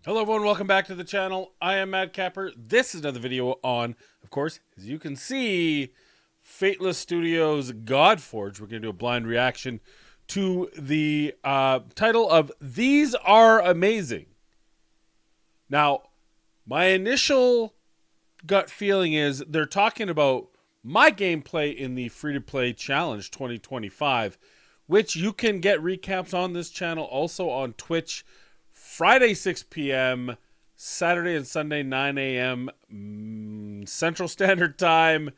Hello everyone, welcome back to the channel. I am Madcapper. This is another video on, of course, as you can see, Fateless Studios' Godforge. We're going to do a blind reaction to the title of These Are Amazing. Now, my initial gut feeling is they're talking about my gameplay in the free-to-play challenge 2025, which you can get recaps on this channel, also on Twitch, Friday 6 p.m., Saturday and Sunday 9 a.m. Central Standard Time.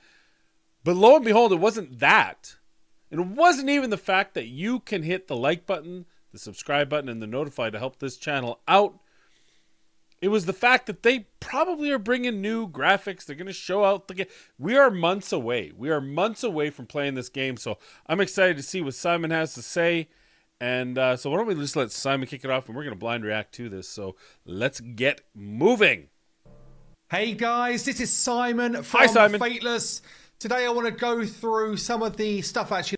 But lo and behold, it wasn't that. And it wasn't even the fact that you can hit the like button, the subscribe button, and the notify to help this channel out. It was the fact that they probably are bringing new graphics. They're going to show out the game. We are months away. We are months away from playing this game. So I'm excited to see what Simon has to say. And so why don't we just let Simon kick it off, and we're going to blind react to this. So let's get moving. Hey guys, this is Simon from Hi, Simon. Fateless. Today I want to go through some of the stuff actually.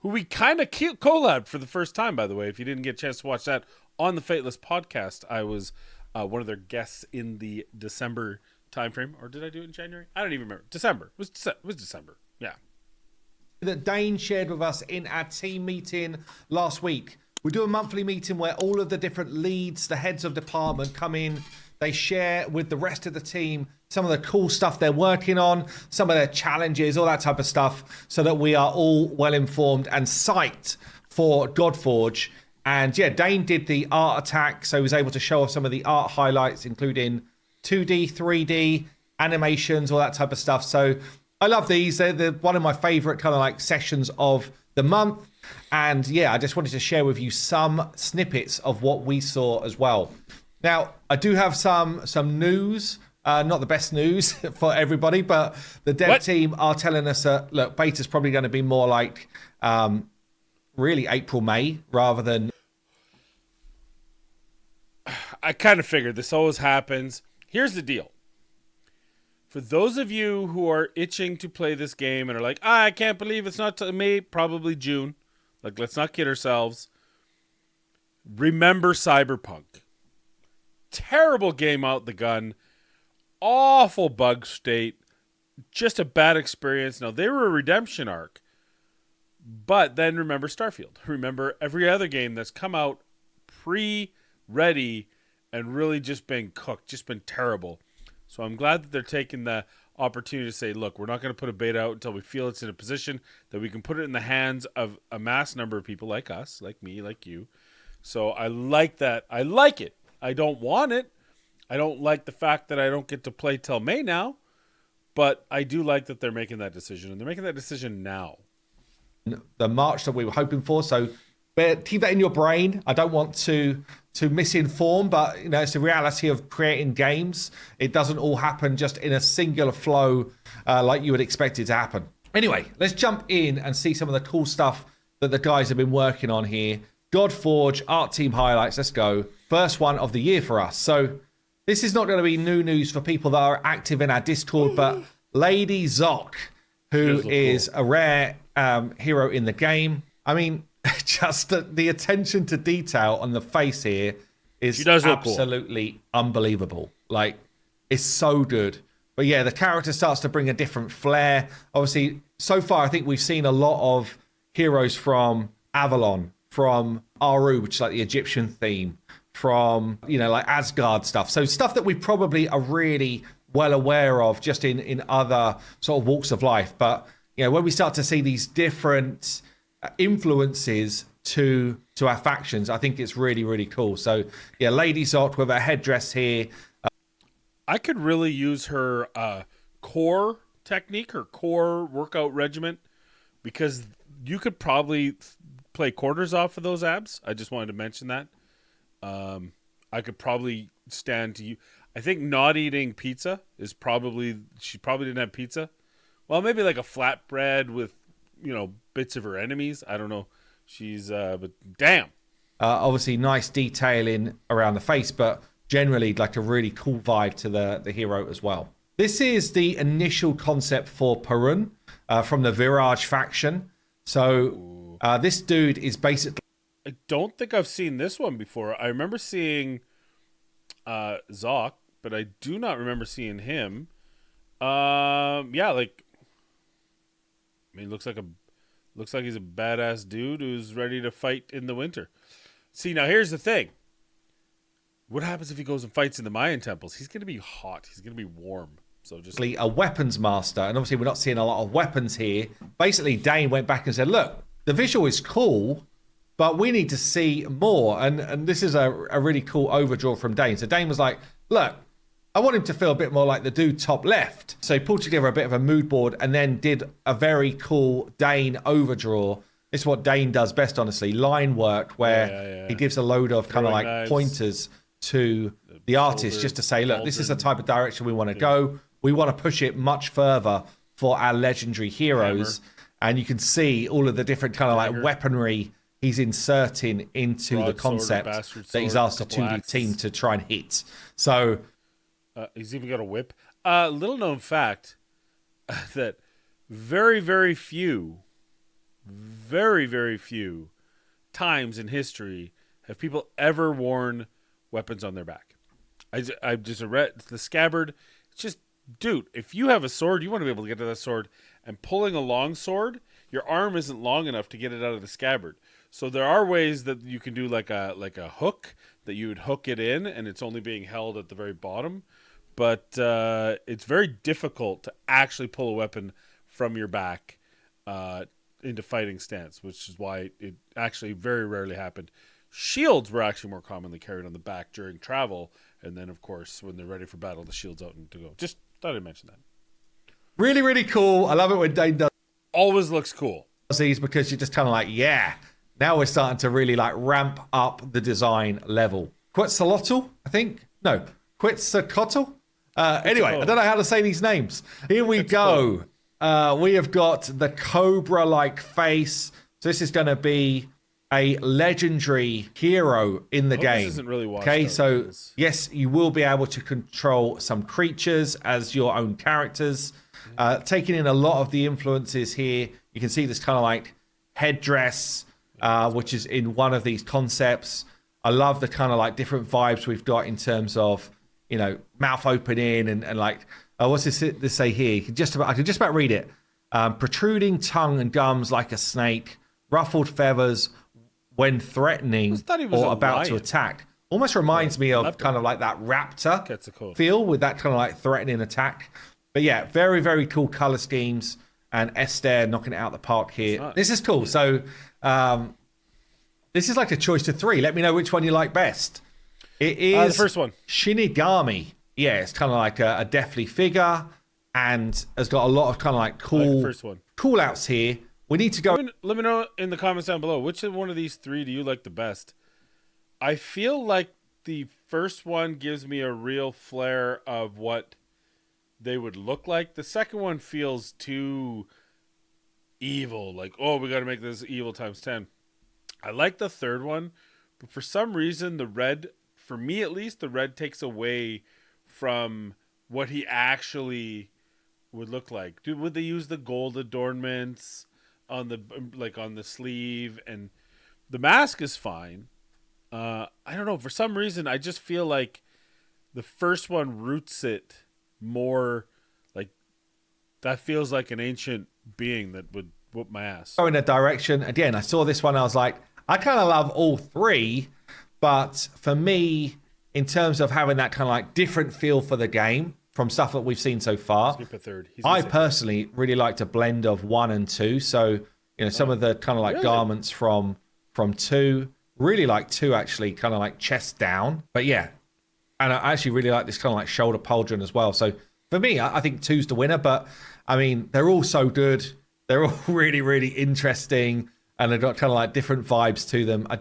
Who we kind of collabed for the first time, by the way. If you didn't get a chance to watch that on the Fateless podcast, I was one of their guests in the December timeframe. Or did I do it in January? I don't even remember. December. It was December. Yeah. That Dane shared with us in our team meeting last week. We do a monthly meeting where all of the different leads, the heads of department come in. They share with the rest of the team some of the cool stuff they're working on, some of their challenges, all that type of stuff, so that we are all well informed and psyched for Godforge. And yeah, Dane did the art attack, so he was able to show off some of the art highlights, including 2D, 3D, animations, all that type of stuff. So I love these. They're one of my favorite kind of like sessions of the month. And yeah, I just wanted to share with you some snippets of what we saw as well. Now, I do have some news, not the best news for everybody, but the dev team are telling us that, look, beta's probably going to be more like really April, May, rather than... I kind of figured this always happens. Here's the deal. For those of you who are itching to play this game and are like, I can't believe it's not May, probably June. Like, let's not kid ourselves. Remember Cyberpunk. Terrible game out the gun. Awful bug state. Just a bad experience. Now, they were a redemption arc. But then remember Starfield. Remember every other game that's come out pre-ready and really just been cooked. Just been terrible. So I'm glad that they're taking the opportunity to say, look, we're not going to put a beta out until we feel it's in a position that we can put it in the hands of a mass number of people like us, like me, like you. So I like that. I like it. I don't want it. I don't like the fact that I don't get to play till May now. But I do like that they're making that decision. And they're making that decision now. The March that we were hoping for. So keep that in your brain. I don't want to misinform, but you know, it's the reality of creating games. It doesn't all happen just in a singular flow like you would expect it to happen. Anyway, let's jump in and see some of the cool stuff that the guys have been working on here. Godforge art team highlights. Let's go. First one of the year for us. So this is not going to be new news for people that are active in our Discord, but Ladi Art, who is a rare hero in the game. I mean, just the attention to detail on the face here is absolutely cool. Unbelievable. Like, it's so good. But yeah, the character starts to bring a different flair. Obviously, so far, I think we've seen a lot of heroes from Avalon, from Aru, which is like the Egyptian theme, from, you know, like Asgard stuff. So stuff that we probably are really well aware of just in other sort of walks of life. But, you know, when we start to see these different influences to our factions, I think it's really, really cool. So yeah, Ladi Art with her headdress here. I could really use her core technique, her core workout regimen, because you could probably play quarters off of those abs. I just wanted to mention that. I could probably stand to you. I think not eating pizza is probably, she probably didn't have pizza. Well, maybe like a flatbread with, you know, bits of her enemies. I don't know. She's, but damn. Obviously, nice detailing around the face, but generally like a really cool vibe to the hero as well. This is the initial concept for Perun from the Virage faction. So this dude is basically... I don't think I've seen this one before. I remember seeing Zoc, but I do not remember seeing him. Yeah, like, I mean, looks like he's a badass dude who's ready to fight in the winter. See, now here's the thing. What happens if he goes and fights in the Mayan temples? He's going to be hot. He's going to be warm. So just a weapons master, and obviously we're not seeing a lot of weapons here. Basically, Dane went back and said, look, the visual is cool, but we need to see more. And this is a really cool overdraw from Dane. So Dane was like, look, I want him to feel a bit more like the dude top left. So he pulled together a bit of a mood board and then did a very cool Dane overdraw. This is what Dane does best, honestly. Line work, where he gives a load of kind of like knives, pointers to the artist just to say, look, this is the type of direction we want to go. We want to push it much further for our legendary heroes. Hammer. And you can see all of the different kind of like weaponry he's inserting into the concept that he's asked the 2D team to try and hit. So he's even got a whip. Little known fact that very, very few times in history have people ever worn weapons on their back. I just read the scabbard. It's just, dude, if you have a sword, you want to be able to get to that sword, and pulling a long sword, your arm isn't long enough to get it out of the scabbard. So there are ways that you can do like a hook, that you would hook it in and it's only being held at the very bottom. But it's very difficult to actually pull a weapon from your back into fighting stance, which is why it actually very rarely happened. Shields were actually more commonly carried on the back during travel, and then, of course, when they're ready for battle, the shield's out and to go. Just thought I'd mention that. Really, really cool. I love it when Dane does. Always looks cool. These, because you're just kind of like, yeah, now we're starting to really like ramp up the design level. Quetzalcoatl, I think. No, Quetzalcoatl. Anyway, I don't know how to say these names. Here we go. We have got the Cobra-like face. So this is going to be a legendary hero in the game. This isn't really washed okay, out. so yes, you will be able to control some creatures as your own characters. Taking in a lot of the influences here, you can see this kind of like headdress, which is in one of these concepts. I love the kind of like different vibes we've got in terms of, you know, mouth opening and like, what's this say here? I can just about read it. Protruding tongue and gums like a snake, ruffled feathers when threatening or about to attack. Almost reminds me of kind of like that raptor feel with that kind of like threatening attack. But yeah, very, very cool color schemes, and Esther knocking it out the park here. This is cool. So this is like a choice of three. Let me know which one you like best. It is the first one. Shinigami. Yeah, it's kind of like a deathly figure and has got a lot of kind of like cool outs here. We need to go. Let me know in the comments down below, which one of these three do you like the best? I feel like the first one gives me a real flair of what they would look like. The second one feels too evil. Like, oh, we got to make this evil times 10. I like the third one, but for some reason, the red, for me at least, the red takes away from what he actually would look like. Dude, would they use the gold adornments on the sleeve? And the mask is fine. I don't know. For some reason, I just feel like the first one roots it more. Like, that feels like an ancient being that would whoop my ass. Go in a direction. Again, I saw this one. I was like, I kind of love all three. But for me, in terms of having that kind of like different feel for the game from stuff that we've seen so far, skip a third. I personally really liked a blend of 1 and 2. So, you know, some of the kind of like garments from 2. Really like 2, actually, kind of like chest down. But yeah, and I actually really like this kind of like shoulder pauldron as well. So for me, I think 2's the winner. But I mean, they're all so good. They're all really, really interesting. And they've got kind of like different vibes to them. I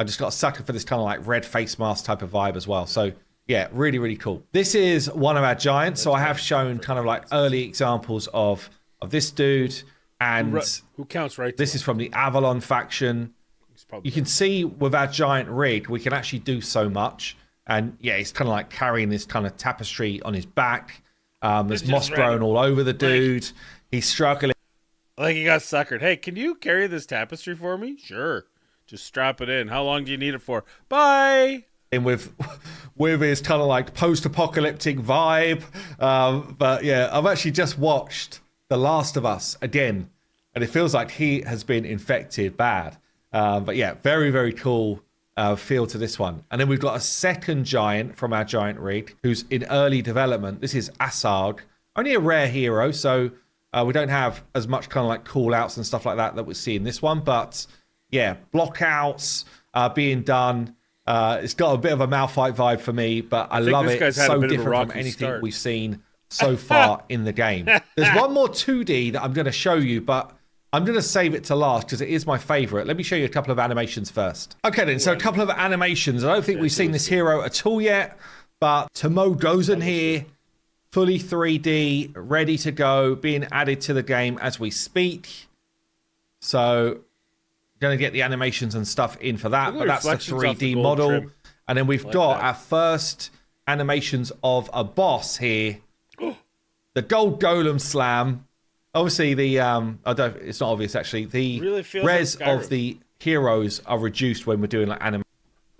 just got a sucker for this kind of like red face mask type of vibe as well. So yeah, really, really cool. This is one of our giants. So I have shown kind of like early examples of this dude. And who counts right? This is from the Avalon faction. You can see with our giant rig, we can actually do so much. And yeah, he's kind of like carrying this kind of tapestry on his back. There's moss growing all over the dude. He's struggling. Like he got suckered. Hey, can you carry this tapestry for me? Sure. Just strap it in. How long do you need it for? Bye. in with his kind of like post-apocalyptic vibe. But yeah, I've actually just watched The Last of Us again, and it feels like he has been infected bad. But yeah, very, very cool feel to this one. And then we've got a second giant from our giant rig who's in early development. This is Asarg, only a rare hero, so we don't have as much kind of like call outs and stuff like that we see in this one. But yeah, block outs being done. It's got a bit of a Malphite vibe for me, but I love it. It's so different from anything we've seen so far in the game. There's one more 2D that I'm going to show you, but I'm going to save it to last because it is my favorite. Let me show you a couple of animations first. Okay, then, so a couple of animations. I don't think we've seen this hero at all yet, but Tamo goes in here, fully 3D, ready to go, being added to the game as we speak. So, going to get the animations and stuff in for that, but that's the 3D model. Trim. And then we've got our first animations of a boss here. The Gold Golem Slam. Obviously, it's not obvious actually. The res of the heroes are reduced when we're doing like anime.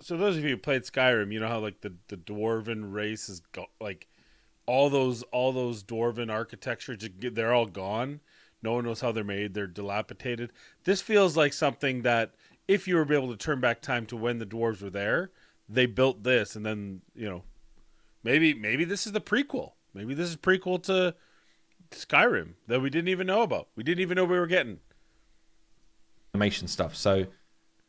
So those of you who played Skyrim, you know how like the dwarven race has got like all those dwarven architecture, they're all gone. No one knows how they're made. They're dilapidated. This feels like something that if you were able to turn back time to when the dwarves were there, they built this, and then maybe this is the prequel. Maybe this is prequel to Skyrim that we didn't even know about. We didn't even know we were getting animation stuff. So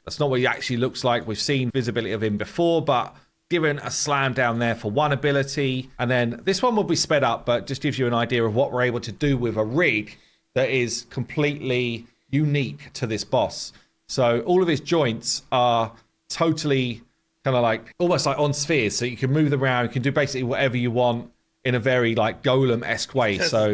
that's not what he actually looks like. We've seen visibility of him before, but given a slam down there for one ability, and then this one will be sped up, but just gives you an idea of what we're able to do with a rig that is completely unique to this boss. So all of his joints are totally kind of like almost like on spheres, so you can move them around. You can do basically whatever you want in a very like Golem-esque way. So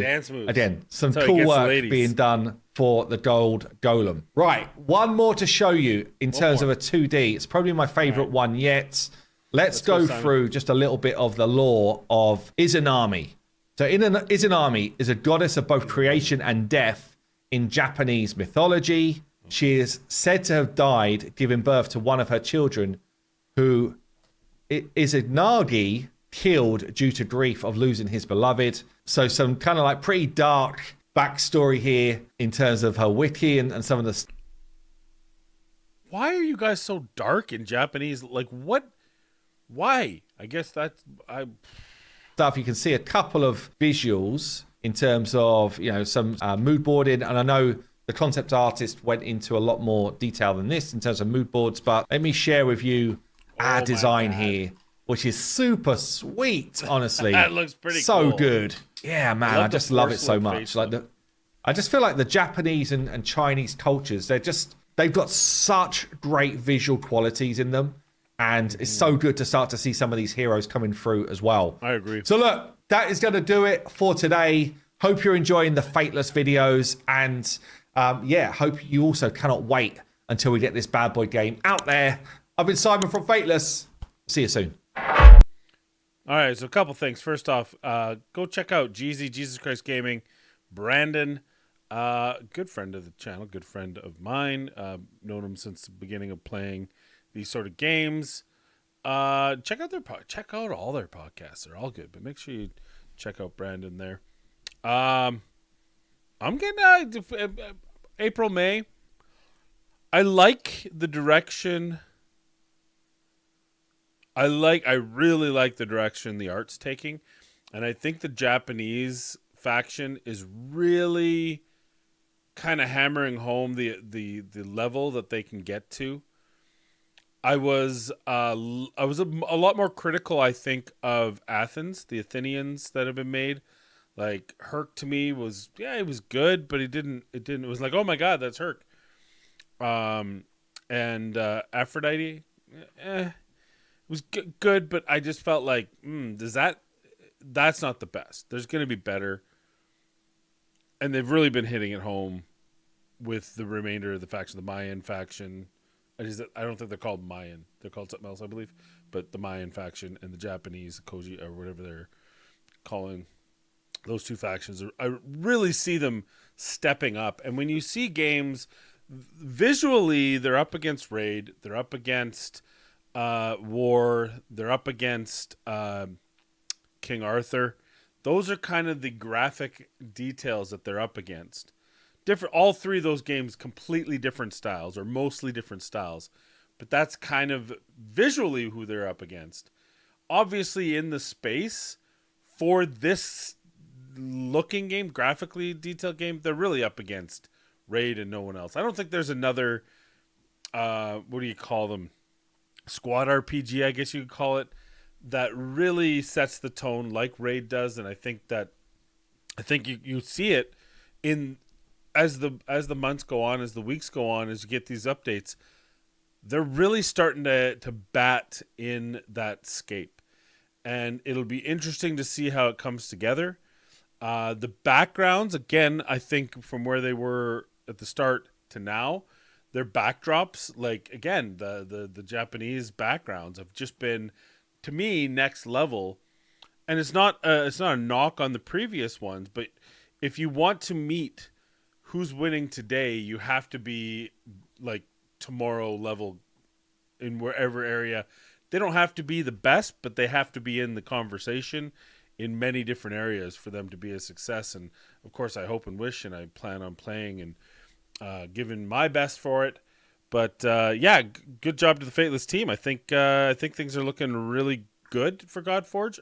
again, some cool work being done for the Gold Golem. Right, one more to show you in terms of a 2D. It's probably my favorite one yet. Let's go through just a little bit of the lore of Ise Army. So Ise Army is a goddess of both creation and death in Japanese mythology. She is said to have died giving birth to one of her children, who is a Nagi killed due to grief of losing his beloved. So some kind of like pretty dark backstory here in terms of her wiki and some of the... Why are you guys so dark in Japanese? Like what? Why? I guess that's... stuff. You can see a couple of visuals in terms of, some mood boarding. And I know the concept artist went into a lot more detail than this in terms of mood boards, but let me share with you our design here, which is super sweet, honestly. That looks pretty so cool. Good. Yeah, man, I just love it so much. I just feel like the Japanese and Chinese cultures, they've got such great visual qualities in them. And it's so good to start to see some of these heroes coming through as well. I agree. So look, that is going to do it for today. Hope you're enjoying the Fateless videos. And hope you also cannot wait until we get this bad boy game out there. I've been Simon from Fateless. See you soon. All right, so a couple things. First off, go check out Jeezy, Jesus Christ Gaming, Brandon, good friend of the channel, good friend of mine. Known him since the beginning of playing these sort of games. Check out all their podcasts. They're all good, but make sure you check out Brandon there. I'm getting April, May. I like the direction. I really like the direction the art's taking, and I think the Japanese faction is really kind of hammering home the level that they can get to. I was a lot more critical, I think, of Athens, the Athenians that have been made. Like Herc to me was, it was good, but it was like, oh my god, that's Herc. And Aphrodite, it was good, but I just felt like, that's not the best. There's going to be better. And they've really been hitting it home with the remainder of the faction, the Mayan faction. I don't think they're called Mayan. They're called something else, I believe. But the Mayan faction and the Japanese Koji, or whatever they're calling those two factions, I really see them stepping up. And when you see games, visually, they're up against Raid. They're up against War. They're up against King Arthur. Those are kind of the graphic details that they're up against. Different. All three of those games, completely different styles, or mostly different styles. But that's kind of visually who they're up against. Obviously, in the space for this looking game, graphically detailed game, they're really up against Raid and no one else. I don't think there's another, what do you call them? Squad RPG, I guess you could call it, that really sets the tone like Raid does. And I think you see it in as the months go on, as the weeks go on, as you get these updates. They're really starting to bat in that scape. And it'll be interesting to see how it comes together. The backgrounds, again, I think from where they were at the start to now, their backdrops, like, again, the Japanese backgrounds have just been, to me, next level. And it's not a knock on the previous ones, but if you want to meet who's winning today, you have to be like tomorrow level in wherever area. They don't have to be the best, but they have to be in the conversation in many different areas for them to be a success. And of course, I hope and wish, and I plan on playing and giving my best for it. But yeah, good job to the Fateless team. I think things are looking really good for Godforge.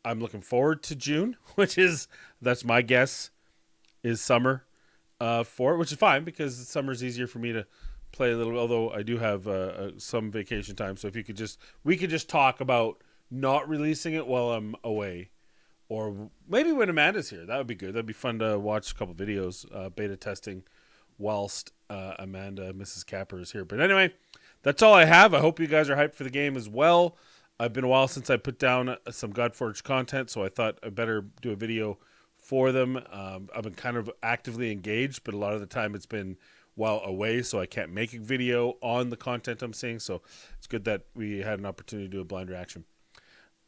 I'm looking forward to June, that's my guess, is summer for it, which is fine because summer's easier for me to play a little. Although I do have some vacation time, so if we could just talk about not releasing it while I'm away, or maybe when Amanda's here, that would be good. That'd be fun to watch a couple videos beta testing whilst Amanda, Mrs. Capper, is here. But anyway, that's all I have. I hope you guys are hyped for the game as well. It's been a while since I put down some Godforge content, so I thought I better do a video for them. I've been kind of actively engaged, but a lot of the time it's been while away, so I can't make a video on the content I'm seeing. So it's good that we had an opportunity to do a blind reaction.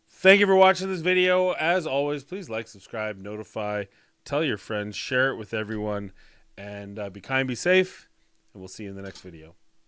Thank you for watching this video. As always, please like, subscribe, notify, tell your friends, share it with everyone, and be kind, be safe, and we'll see you in the next video.